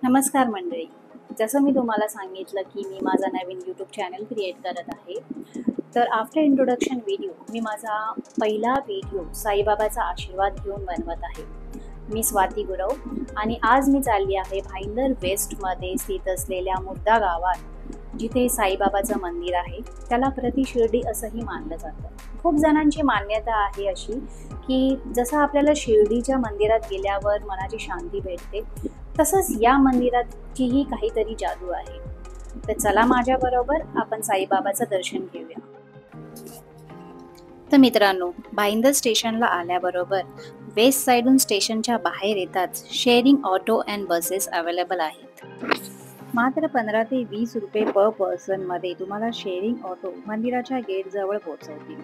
नमस्कार मंडळी. जसं मी तुम्हाला सांगितलं की मी माझा नवीन यूट्यूब चॅनल क्रिएट करत आहे. तर आफ्टर इंट्रोडक्शन व्हिडिओ मी माझा पहिला व्हिडिओ साईबाबाचा आशीर्वाद घेऊन बनवत आहे. मी स्वाती गुरव आणि आज मी चालली आहे भाईंदर वेस्टमध्ये स्थित असलेल्या मुर्दा गावात, जिथे साईबाबाचं मंदिर आहे. त्याला प्रति शिर्डी असंही मानलं जातं. खूप जणांची मान्यता आहे अशी की जसं आपल्याला शिर्डीच्या मंदिरात गेल्यावर मनाची शांती भेटते, तसंच या मंदिराचीही काहीतरी जादू आहे. तर चला माझ्याबरोबर आपण साईबाबाचं दर्शन घेऊया. तर मित्रांनो, भाईंदर स्टेशनला आल्याबरोबर वेस्ट साईडून स्टेशनच्या बाहेर येताच sharing auto and buses available आहेत. मात्र 15 ते 20 रुपये पर पर्सनमध्ये तुम्हाला शेअरिंग ऑटो मंदिराच्या गेटजवळ पोहोचवतील.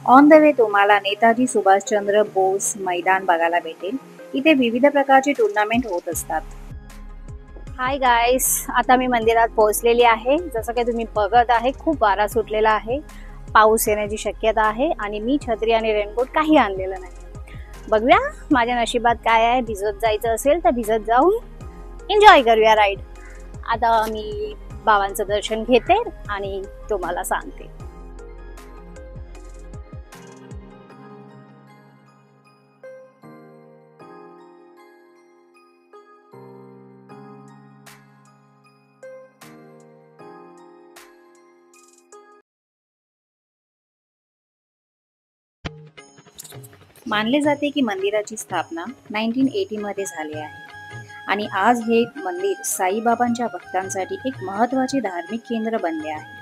ऑन द वे तुम्हाला नेताजी सुभाषचंद्र बोस मैदान बघायला भेटेल. इथे विविध प्रकारचे टुर्नामेंट होत असतात. हाय गाईस, आता मी मंदिरात पोहोचलेली आहे. जसं काही तुम्ही बघत आहे, खूप वारा सुटलेला आहे, पाऊस येण्याची शक्यता आहे आणि मी छत्री आणि रेनकोट काही आणलेलं नाही. बघूया माझ्या नशिबात काय आहे. भिजत जायचं असेल तर भिजत जाऊन एन्जॉय करूया राईड. आता मी बाबांचं दर्शन घेते आणि तुम्हाला सांगते. मानले जाते की मंदिराची स्थापना 1980 मध्ये झाली आहे आणि आज हे मंदिर साईबाबांच्या भक्तांसाठी एक महत्त्वाचे धार्मिक केंद्र बनले आहे.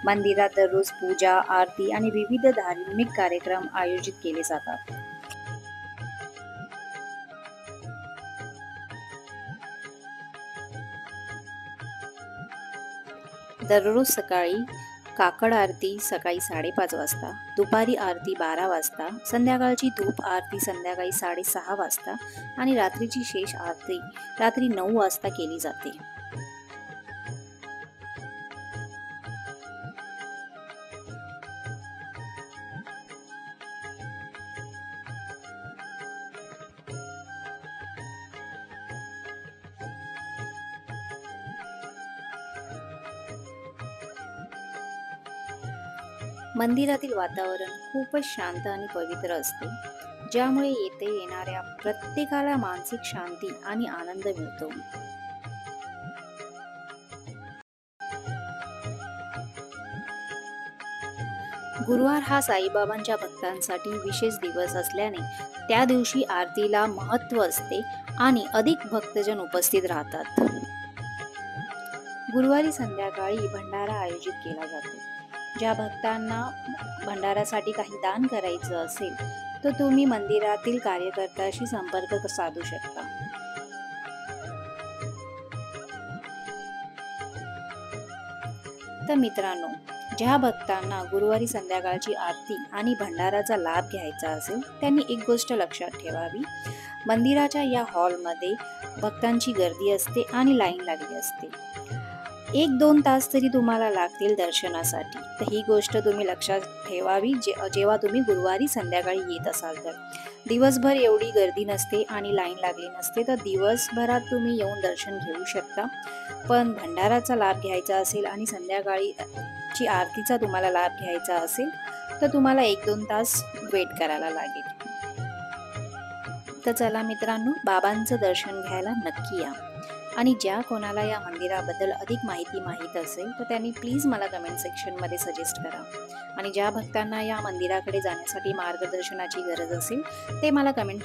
मंदिरात दररोज पूजा, आरती आणि विविध धार्मिक कार्यक्रम आयोजित केले जातात. दररोज सकाळी काकड आरती सकाळी 5:30 वाजता, दुपारी आरती 12 वाजता, संध्याकाळची धूप आरती संध्याकाळी 6:30 वाजता आणि रात्रीची शेष आरती रात्री 9 वाजता केली जाते. मंदिरातील वातावरण खूपच शांत आणि पवित्र असते, ज्यामुळे येथे येणाऱ्या प्रत्येकाला मानसिक शांती आणि आनंद मिळतो. गुरुवार हा साईबाबांच्या भक्तांसाठी विशेष दिवस असल्याने त्या दिवशी आरतीला महत्त्व असते आणि अधिक भक्तजन उपस्थित राहतात. गुरुवारी संध्याकाळी भंडारा आयोजित केला जातो. ज्या भक्तांना भंडारासाठी काही दान करायचं असेल तर तुम्ही मंदिरातील कार्यकर्त्याशी संपर्क साधू शकता. तर मित्रांनो, ज्या भक्तांना गुरुवारी संध्याकाळची आरती आणि भंडाराचा लाभ घ्यायचा असेल त्यांनी एक गोष्ट लक्षात ठेवावी. मंदिराच्या या हॉलमध्ये भक्तांची गर्दी असते आणि लाईन लागली असते. 1-2 तास तरी तुम्हाला लागतील दर्शनासाठी. तर ही गोष्ट तुम्ही लक्षात ठेवावी जेव्हा तुम्ही गुरुवारी संध्याकाळी येत असाल तर. दिवसभर एवढी गर्दी नसते आणि लाईन लागली नसते, तर दिवसभरात तुम्ही येऊन दर्शन घेऊ शकता. पण भंडाराचा लाभ घ्यायचा असेल आणि संध्याकाळची आरतीचा तुम्हाला लाभ घ्यायचा असेल तर तुम्हाला 1-2 तास वेट करायला लागेल. तर चला मित्रांनो, बाबांचं दर्शन घ्यायला नक्की या. आणि ज्या कोणाला या मंदिराबद्दल अधिक माहिती असेल तर त्यांनी प्लीज मला कमेंट सेक्शनमध्ये सजेस्ट करा. आणि ज्या भक्तांना या मंदिराकडे जाण्यासाठी मार्गदर्शनाची गरज असेल ते मला कमेंट.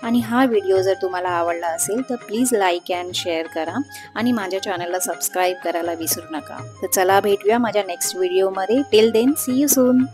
आणि हा व्हिडिओ जर तुम्हाला आवडला असेल तर प्लीज लाईक अँड शेअर करा आणि माझ्या चॅनलला सबस्क्राईब करायला विसरू नका. तर चला भेटूया माझ्या नेक्स्ट व्हिडिओमध्ये. Till then, see you soon.